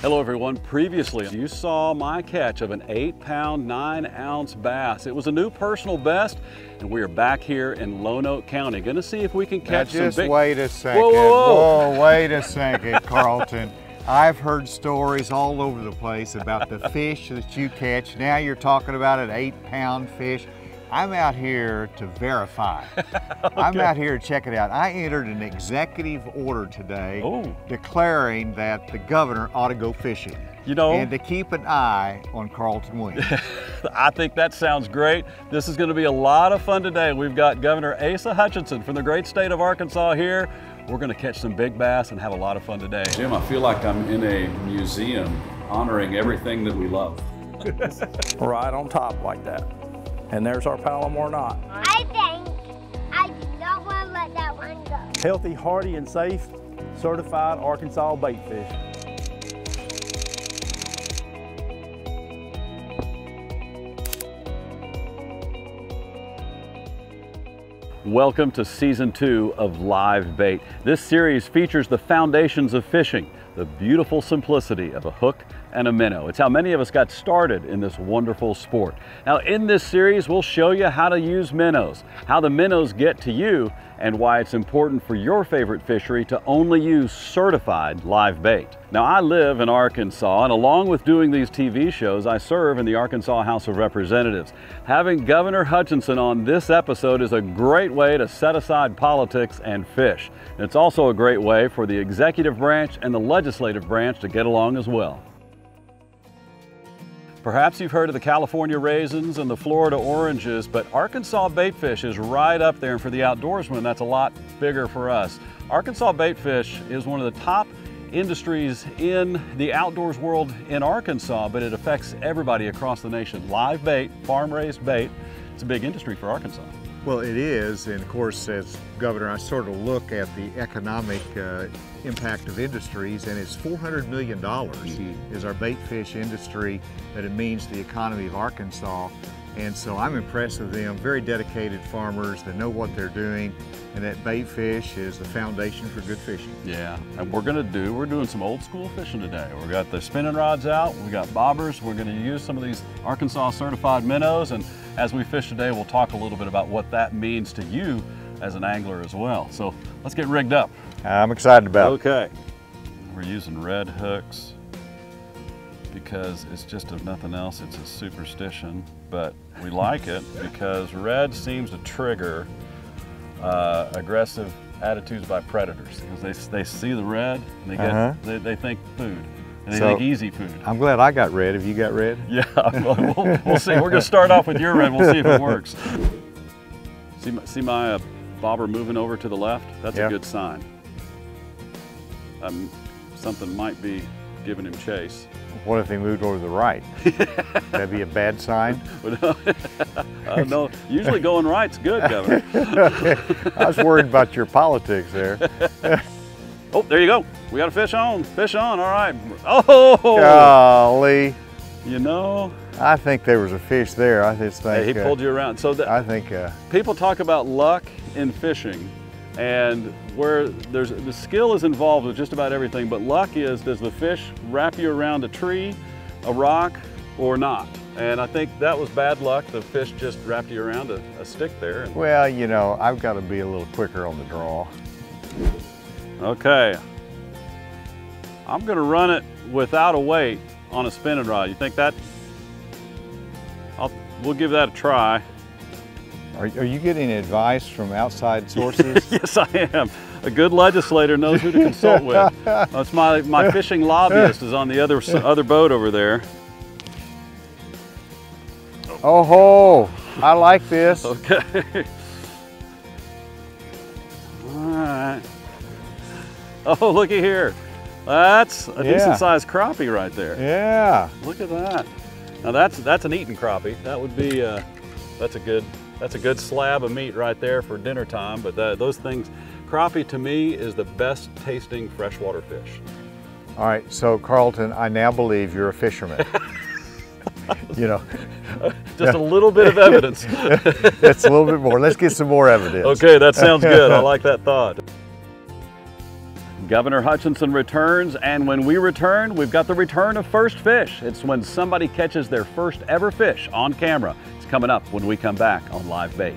Hello everyone. Previously, you saw my catch of an 8-pound, 9-ounce bass. It was a new personal best, and we are back here in Lonoke County. Gonna see if we can catch some big... Just wait a second. Whoa, whoa, whoa. Whoa, wait a second, Carlton. I've heard stories all over the place about the fish that you catch. Now you're talking about an 8-pound fish. I'm out here to verify. Okay. I'm out here to check it out. I entered an executive order today declaring that the governor ought to go fishing. You know, and to keep an eye on Carlton Williams. I think that sounds great. This is going to be a lot of fun today. We've got Governor Asa Hutchinson from the great state of Arkansas here. We're going to catch some big bass and have a lot of fun today. Jim, I feel like I'm in a museum honoring everything that we love. Right on top like that. And there's our Palomar knot. I think I do not want to let that one go. Healthy, hardy, and safe, certified Arkansas bait fish. Welcome to Season 2 of Live Bait. This series features the foundations of fishing, the beautiful simplicity of a hook and a minnow. It's how many of us got started in this wonderful sport. Now in this series, we'll show you how to use minnows, how the minnows get to you, and why it's important for your favorite fishery to only use certified live bait. Now I live in Arkansas, and along with doing these TV shows, I serve in the Arkansas House of Representatives. Having Governor Hutchinson on this episode is a great way to set aside politics and fish. And it's also a great way for the executive branch and the legislative branch to get along as well. Perhaps you've heard of the California raisins and the Florida oranges, but Arkansas baitfish is right up there, and for the outdoorsman, that's a lot bigger for us. Arkansas baitfish is one of the top industries in the outdoors world in Arkansas, but it affects everybody across the nation. Live bait, farm-raised bait, it's a big industry for Arkansas. Well, it is, and of course, as governor, I sort of look at the economic impact of industries, and it's $400 million is our bait fish industry that it means the economy of Arkansas. And so I'm impressed with them, very dedicated farmers that know what they're doing, and that bait fish is the foundation for good fishing. Yeah, and we're doing some old school fishing today. We got the spinning rods out, we got bobbers, we're gonna use some of these Arkansas certified minnows, and as we fish today, we'll talk a little bit about what that means to you as an angler as well. So let's get rigged up. I'm excited about it. Okay, we're using red hooks because it's just, if nothing else, it's a superstition, but we like it because red seems to trigger aggressive attitudes by predators, because they see the red and they think food, and they think easy food. I'm glad I got red. Have you got red? Yeah, we'll see. We're going to start off with your red. We'll see if it works. See my bobber moving over to the left? That's a good sign. Something might be giving him chase. What if they moved over to the right? That'd be a bad sign? No, usually going right's good, Governor. Okay. I was worried about your politics there. Oh, there you go. We got a fish on. Fish on, all right. Oh! Golly. You know? I think there was a fish there. I just think... Hey, he pulled you around. So I think... people talk about luck in fishing, and where the skill is involved with just about everything, but luck is, does the fish wrap you around a tree, a rock, or not? And I think that was bad luck. The fish just wrapped you around a stick there. Well, you know, I've got to be a little quicker on the draw. Okay. I'm going to run it without a weight on a spinning rod. You think that? We'll give that a try. Are you getting advice from outside sources? Yes, I am. A good legislator knows who to consult with. That's my fishing lobbyist is on the other boat over there. Oh ho! I like this. Okay. All right. Oh, looky here. That's a decent sized crappie right there. Yeah. Look at that. Now that's an eating crappie. That would be that's a good slab of meat right there for dinner time. But those things, crappie to me is the best tasting freshwater fish. All right, so Carlton, I now believe you're a fisherman. You know. Just a little bit of evidence. That's a little bit more. Let's get some more evidence. Okay, that sounds good. I like that thought. Governor Hutchinson returns, and when we return, we've got the return of first fish. It's when somebody catches their first ever fish on camera. It's coming up when we come back on Live Bait.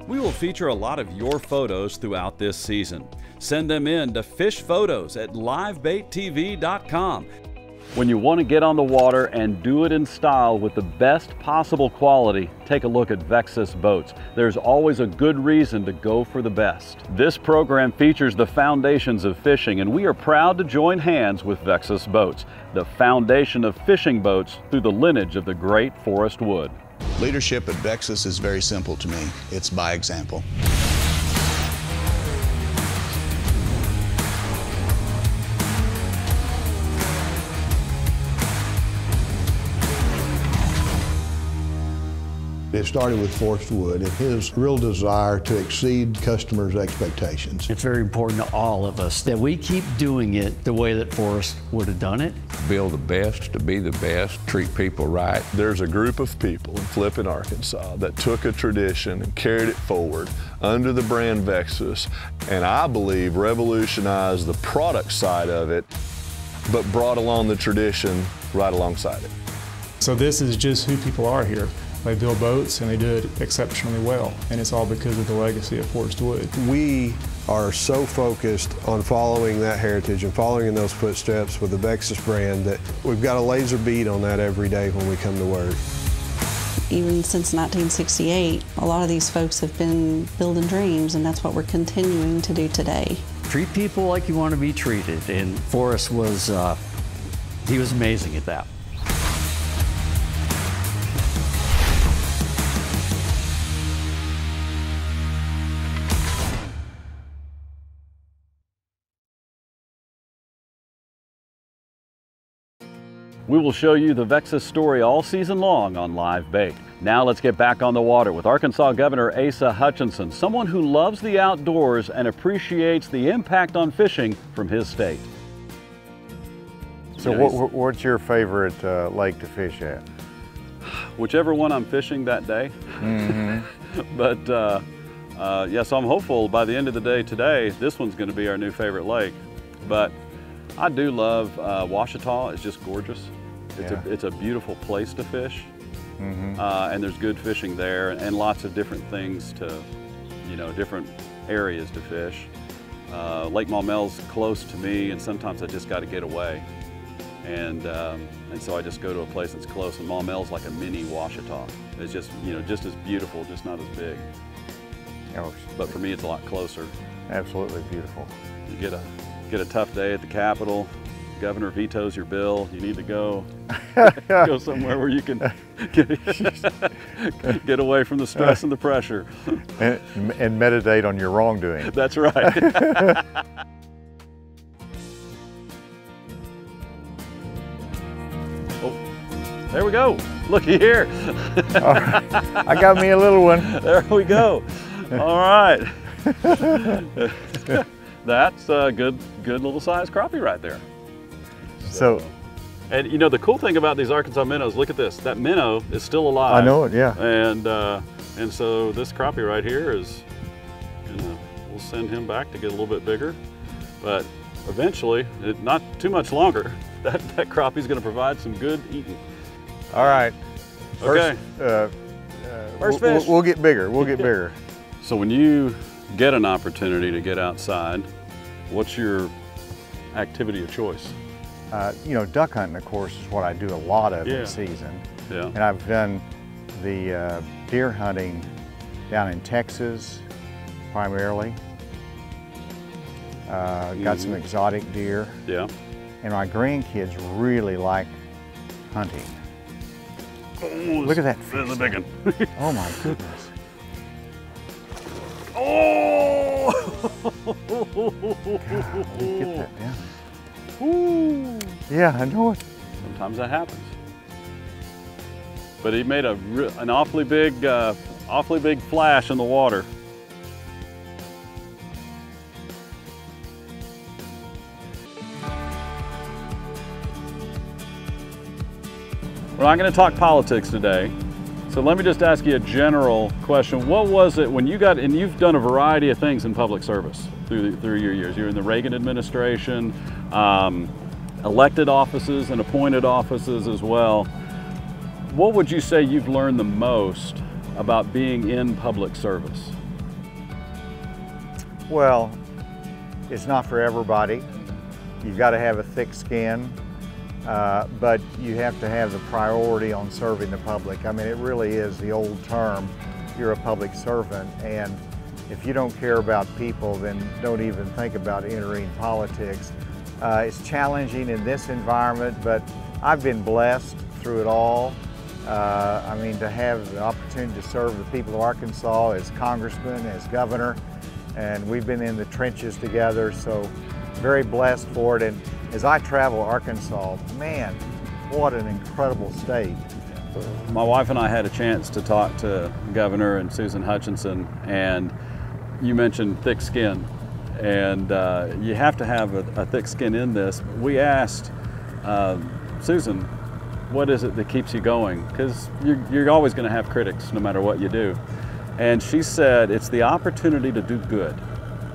We will feature a lot of your photos throughout this season. Send them in to fishphotos@livebaittv.com. When you want to get on the water and do it in style with the best possible quality, take a look at Vexus boats. There's always a good reason to go for the best. This program features the foundations of fishing, and we are proud to join hands with Vexus boats, the foundation of fishing boats through the lineage of the great Forrest Wood. Leadership at Vexus is very simple to me. It's by example. It started with Forrest Wood and his real desire to exceed customers' expectations. It's very important to all of us that we keep doing it the way that Forrest would have done it. Build the best to be the best, treat people right. There's a group of people in Flippin, Arkansas that took a tradition and carried it forward under the brand Vexus, and I believe revolutionized the product side of it, but brought along the tradition right alongside it. So this is just who people are here. They build boats and they do it exceptionally well, and it's all because of the legacy of Forrest Wood. We are so focused on following that heritage and following in those footsteps with the Vexus brand that we've got a laser beat on that every day when we come to work. Even since 1968, a lot of these folks have been building dreams, and that's what we're continuing to do today. Treat people like you want to be treated, and Forrest was, he was amazing at that. We will show you the Vexus story all season long on Live Bait. Now let's get back on the water with Arkansas Governor Asa Hutchinson, someone who loves the outdoors and appreciates the impact on fishing from his state. So what's your favorite lake to fish at? Whichever one I'm fishing that day. Mm-hmm. But yeah, so I'm hopeful by the end of the day today, this one's going to be our new favorite lake. But I do love Ouachita. It's just gorgeous. It's a beautiful place to fish. Mm-hmm. And there's good fishing there and lots of different things to, different areas to fish. Lake Maumel's close to me, and sometimes I just got to get away. And so I just go to a place that's close, and Maumel's like a mini Ouachita. It's just, just as beautiful, just not as big. Oh, but for me, it's a lot closer. Absolutely beautiful. You get a tough day at the Capitol. Governor vetoes your bill. You need to go go somewhere where you can get away from the stress and the pressure. And meditate on your wrongdoing. That's right. Oh, there we go. Looky here. I got me a little one. There we go. All right. That's a good little size crappie right there. So, and the cool thing about these Arkansas minnows, look at this. That minnow is still alive. I know it, yeah. And so this crappie right here is, we'll send him back to get a little bit bigger. But eventually, not too much longer, that crappie's going to provide some good eating. All right. Okay. First fish. We'll get bigger. We'll get bigger. So when you get an opportunity to get outside, what's your activity of choice? Duck hunting, of course, is what I do a lot of in season. Yeah. And I've done the deer hunting down in Texas, primarily. Got some exotic deer. Yeah. And my grandkids really like hunting. Oh, look at that This is a big one. Oh my goodness. Oh! God, get that down. Ooh. Yeah, I know it. Sometimes that happens. But he made an awfully big flash in the water. We're not going to talk politics today, so let me just ask you a general question. What was it when you got, and you've done a variety of things in public service through your years. You were in the Reagan administration, elected offices and appointed offices as well. What would you say you've learned the most about being in public service? Well, it's not for everybody. You've got to have a thick skin, but you have to have the priority on serving the public. I mean, it really is the old term, you're a public servant, and if you don't care about people, then don't even think about entering politics. It's challenging in this environment, but I've been blessed through it all. I mean, to have the opportunity to serve the people of Arkansas as congressman, as governor, and we've been in the trenches together, so very blessed for it. And as I travel Arkansas, man, what an incredible state. My wife and I had a chance to talk to Governor and Susan Hutchinson, and you mentioned thick skin, and you have to have a thick skin in this. We asked Susan, what is it that keeps you going? Because you're always going to have critics no matter what you do. And she said it's the opportunity to do good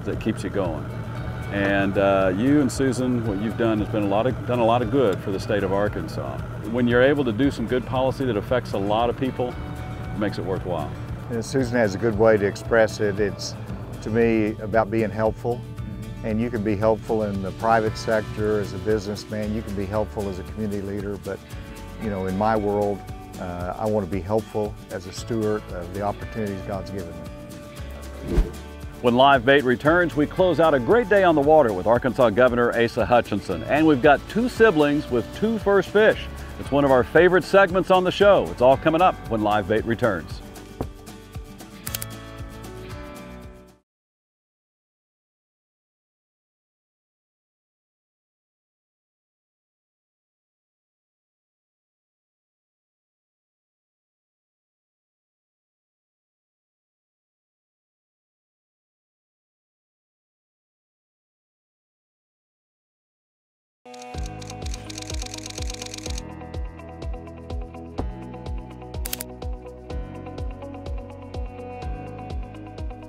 that keeps you going. And you and Susan, what you've done has been done a lot of good for the state of Arkansas. When you're able to do some good policy that affects a lot of people, it makes it worthwhile. And Susan has a good way to express it. It's, to me, about being helpful. And you can be helpful in the private sector as a businessman. You can be helpful as a community leader. But, you know, in my world, I want to be helpful as a steward of the opportunities God's given me. When Live Bait returns, we close out a great day on the water with Arkansas Governor Asa Hutchinson. And we've got two siblings with two first fish. It's one of our favorite segments on the show. It's all coming up when Live Bait returns.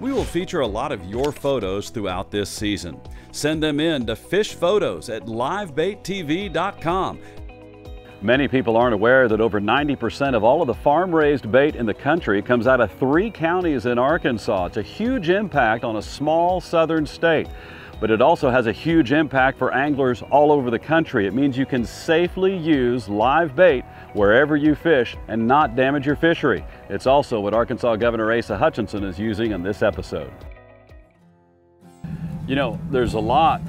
We will feature a lot of your photos throughout this season. Send them in to fishphotos@livebaittv.com. Many people aren't aware that over 90% of all of the farm-raised bait in the country comes out of 3 counties in Arkansas. It's a huge impact on a small southern state, but it also has a huge impact for anglers all over the country. It means you can safely use live bait wherever you fish and not damage your fishery. It's also what Arkansas Governor Asa Hutchinson is using in this episode. You know, there's a lot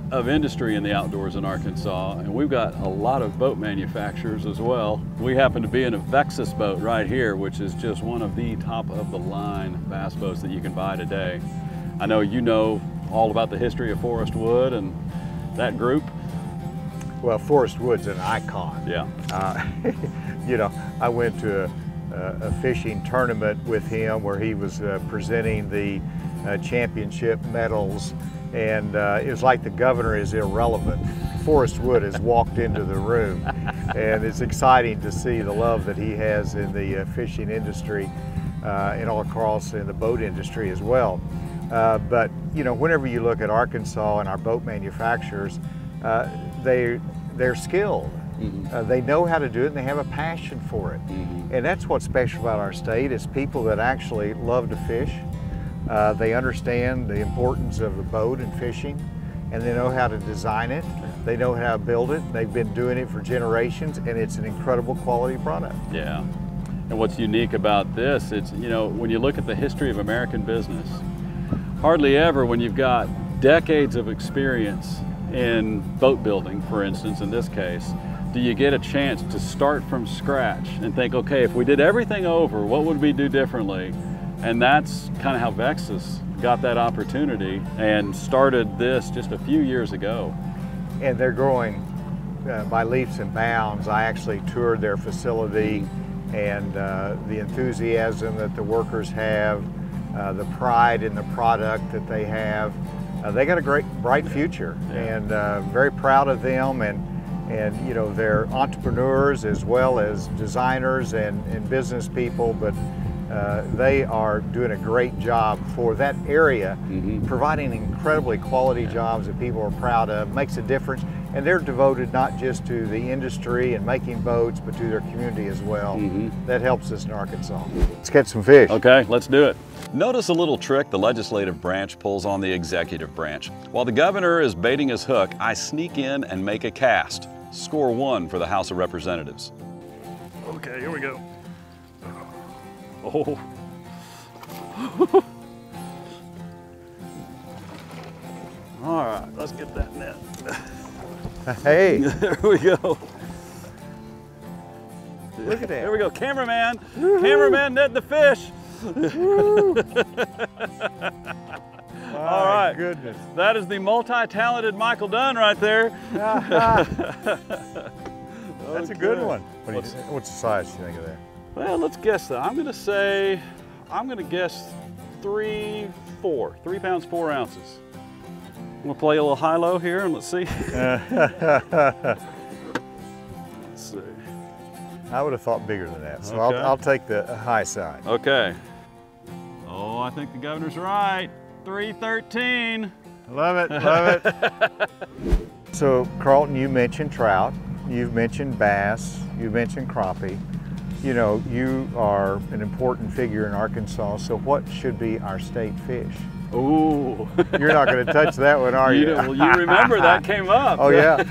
of industry in the outdoors in Arkansas, and we've got a lot of boat manufacturers as well. We happen to be in a Vexus boat right here, which is just one of the top of the line bass boats that you can buy today. I know you know all about the history of Forrest Wood and that group. Well, Forrest Wood's an icon. Yeah. You know, I went to a fishing tournament with him where he was presenting the championship medals, and it was like the governor is irrelevant. Forrest Wood has walked into the room, and it's exciting to see the love that he has in the fishing industry and all across in the boat industry as well. But, you know, whenever you look at Arkansas and our boat manufacturers, they're skilled. Mm-hmm. They know how to do it, and they have a passion for it. Mm-hmm. And that's what's special about our state, is people that actually love to fish. They understand the importance of the boat and fishing, and they know how to design it. They know how to build it. They've been doing it for generations, and it's an incredible quality product. Yeah. And what's unique about this, it's, you know, when you look at the history of American business, hardly ever when you've got decades of experience in boat building, for instance, in this case, do you get a chance to start from scratch and think, okay, if we did everything over, what would we do differently? And that's kind of how Vexus got that opportunity and started this just a few years ago. And they're growing by leaps and bounds. I actually toured their facility, and the enthusiasm that the workers have, the pride in the product that they have. They got a great, bright future, and very proud of them. And you know, they're entrepreneurs as well as designers and business people, but they are doing a great job for that area, providing incredibly quality jobs that people are proud of, makes a difference. And they're devoted not just to the industry and making boats, but to their community as well. That helps us in Arkansas. Let's catch some fish. Okay, let's do it. Notice a little trick the legislative branch pulls on the executive branch. While the governor is baiting his hook, I sneak in and make a cast. Score 1 for the House of Representatives. Okay, here we go. Oh. All right, let's get that net. Hey. There we go. Look at that. There we go, cameraman. Cameraman net the fish. All right. Goodness. That is the multi-talented Michael Dunn right there. That's a good one. What's the size you think of that? Well, let's guess that. I'm gonna guess 3 pounds, 4 ounces. We'll play a little high-low here and let's see. Let's see. I would have thought bigger than that, so Okay. I'll take the high side. Okay. Oh, I think the governor's right. 313. Love it, love it. So, Carlton, you mentioned trout, you've mentioned bass, you mentioned crappie. You know, you are an important figure in Arkansas, so what should be our state fish? Ooh. You're not going to touch that one, are you? Well, you remember that came up. Oh, yeah.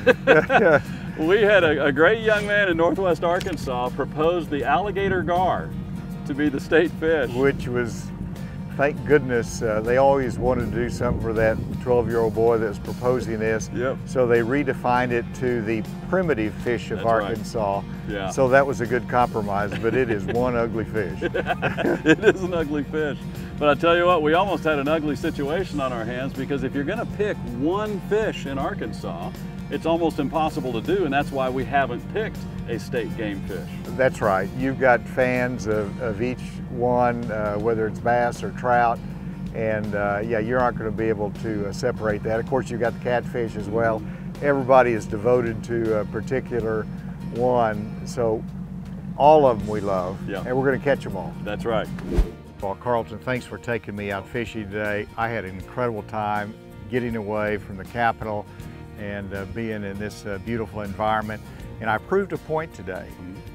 We had a great young man in Northwest Arkansas propose the alligator gar to be the state fish. Which was, thank goodness, they always wanted to do something for that 12-year-old boy that was proposing this. Yep. So they redefined it to the primitive fish of That's Arkansas. Right. Yeah. So that was a good compromise, but it is one ugly fish. It is an ugly fish. But I tell you what, we almost had an ugly situation on our hands, because if you're gonna pick one fish in Arkansas, it's almost impossible to do, and that's why we haven't picked a state game fish. That's right. You've got fans of each one, whether it's bass or trout, and yeah, you aren't going to be able to separate that. Of course, you've got the catfish as well. Everybody is devoted to a particular one, so all of them we love, and we're going to catch them all. That's right. Well, Carlton, thanks for taking me out fishing today. I had an incredible time getting away from the capital and being in this beautiful environment. And I proved a point today,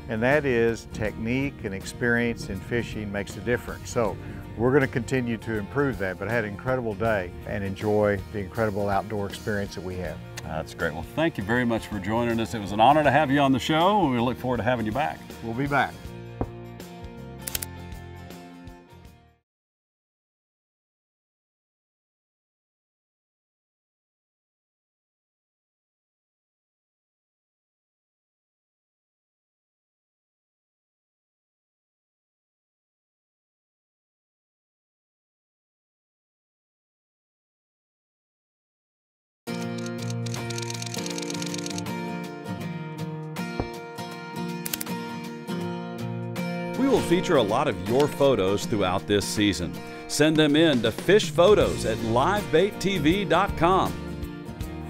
and that is technique and experience in fishing makes a difference. So we're going to continue to improve that, but I had an incredible day and enjoy the incredible outdoor experience that we have. That's great. Well, thank you very much for joining us. It was an honor to have you on the show, and we look forward to having you back. We'll be back. We will feature a lot of your photos throughout this season. Send them in to fishphotos@livebaittv.com.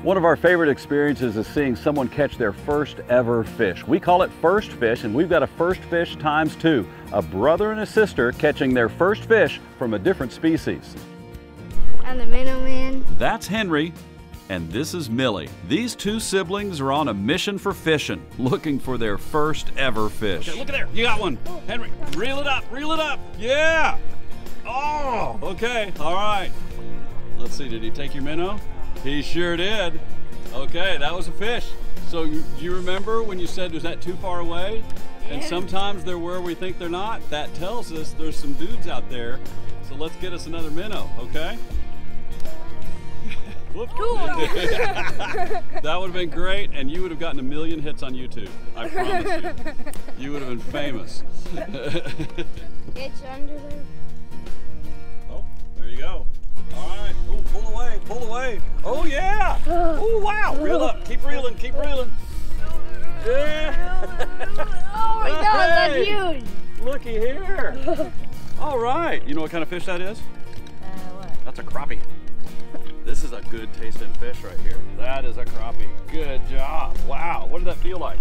One of our favorite experiences is seeing someone catch their first ever fish. We call it First Fish, and we've got a First Fish ×2, a brother and a sister catching their first fish from a different species. I'm the minnow man. That's Henry, and this is Millie. These two siblings are on a mission for fishing, looking for their first ever fish. Okay, look at there, you got one. Henry, reel it up, yeah! Oh, okay, all right. Let's see, did he take your minnow? He sure did. Okay, that was a fish. So do you remember when you said, was that too far away? Yeah. And sometimes they're where we think they're not. That tells us there's some dudes out there. So let's get us another minnow, okay? Whoop. That would have been great, and you would have gotten 1 million hits on YouTube. I promise you. You would have been famous. It's under there. Oh, there you go. All right. Ooh, pull away, pull away. Oh, yeah. Oh, wow. Reel up. Keep reeling, keep reeling. Yeah. Oh my God, that's huge. Looky here. All right. You know what kind of fish that is? What? That's a crappie. This is a good tasting fish right here. That is a crappie. Good job. Wow. What did that feel like?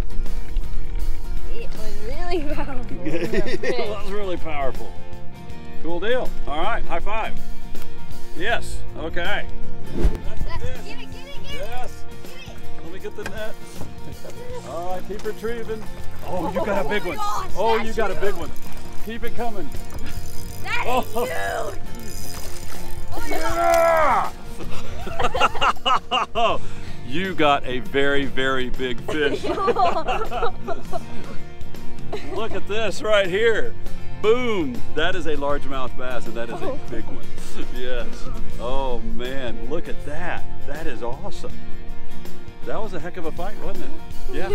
It was really powerful. It was really powerful. Cool deal. All right. High five. Yes. Okay. That's the fish. Get it. Yes. Let me get the net. All right. Keep retrieving. Oh, you got a big one. Gosh, Oh, you got a big one. Keep it coming. That is huge. Yeah! You got a very, very big fish. Look at this right here. Boom. That is a largemouth bass, and that is a big one. Yes. Oh, man. Look at that. That is awesome. That was a heck of a fight, wasn't it? Yeah.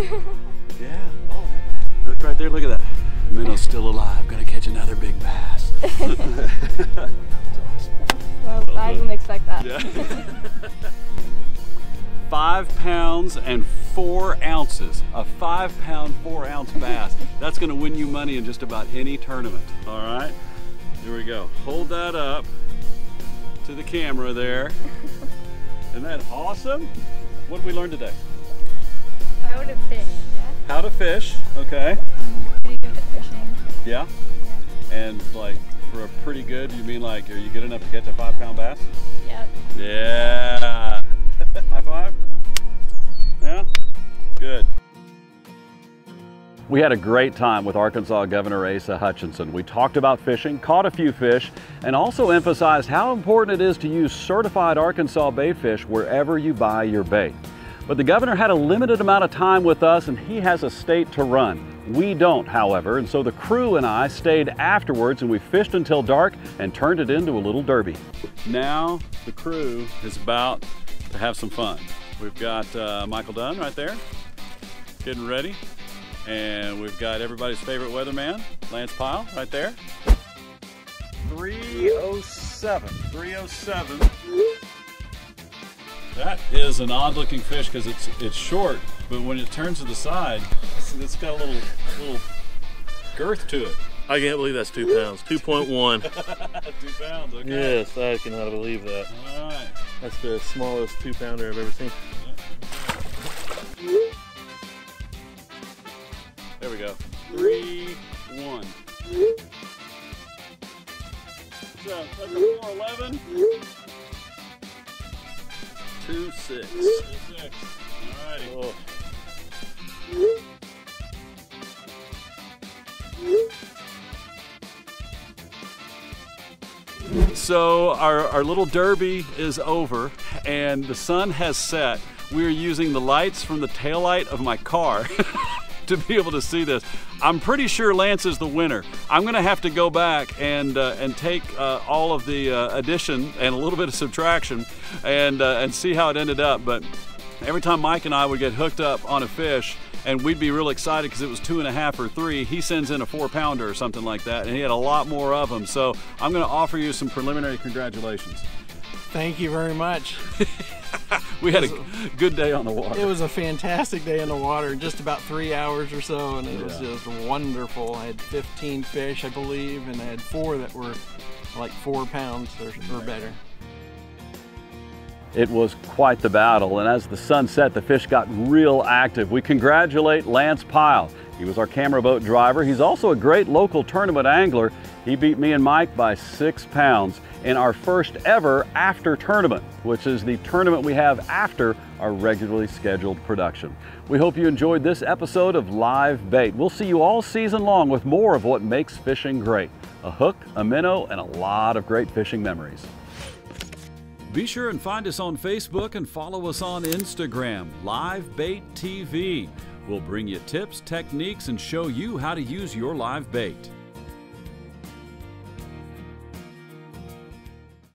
Yeah. Oh, look right there. Look at that. Minnow's still alive. Gonna catch another big bass. Well, I didn't expect that. Yeah. 5 pounds and 4 ounces. A 5-pound, 4-ounce bass. That's gonna win you money in just about any tournament. All right. Here we go. Hold that up to the camera there. Isn't that awesome? What did we learn today? How to fish, yeah? How to fish. Okay. Pretty good at fishing. Yeah? And like for a pretty good, you mean like, are you good enough to catch a 5-pound bass? Yep. Yeah. High five? Yeah? Good. We had a great time with Arkansas Governor Asa Hutchinson. We talked about fishing, caught a few fish, and also emphasized how important it is to use certified Arkansas bait fish wherever you buy your bait. But the governor had a limited amount of time with us, and he has a state to run. We don't, however, and so the crew and I stayed afterwards, and we fished until dark and turned it into a little derby. Now the crew is about to have some fun. We've got Michael Dunn right there, getting ready. And we've got everybody's favorite weatherman, Lance Pyle, right there. 307. That is an odd looking fish because it's short, but when it turns to the side, it's got a little girth to it. I can't believe that's 2 pounds. 2.1. 2 pounds, okay. Yes, I cannot believe that. All right. That's the smallest 2-pounder I've ever seen. There we go. 3, 1. So that's a 411. 2, 6. 2, 6. Alrighty. Oh. So our little derby is over and the sun has set. We're using the lights from the taillight of my car to be able to see this. I'm pretty sure Lance is the winner. I'm gonna have to go back and take all of the addition and a little bit of subtraction and see how it ended up. But every time Mike and I would get hooked up on a fish and we'd be real excited because it was 2.5 or 3, he sends in a 4-pounder or something like that, and he had a lot more of them. So I'm gonna offer you some preliminary congratulations. Thank you very much. We had a good day on the water. It was a fantastic day in the water, just about 3 hours or so, and it was just wonderful. I had 15 fish, I believe, and I had 4 that were like 4 pounds or better. It was quite the battle, and as the sun set, the fish got real active. We congratulate Lance Pyle. He was our camera boat driver. He's also a great local tournament angler. He beat me and Mike by 6 pounds in our first ever after tournament, which is the tournament we have after our regularly scheduled production. We hope you enjoyed this episode of Live Bait. We'll see you all season long with more of what makes fishing great. A hook, a minnow, and a lot of great fishing memories. Be sure and find us on Facebook and follow us on Instagram, Live Bait TV. We'll bring you tips, techniques, and show you how to use your live bait.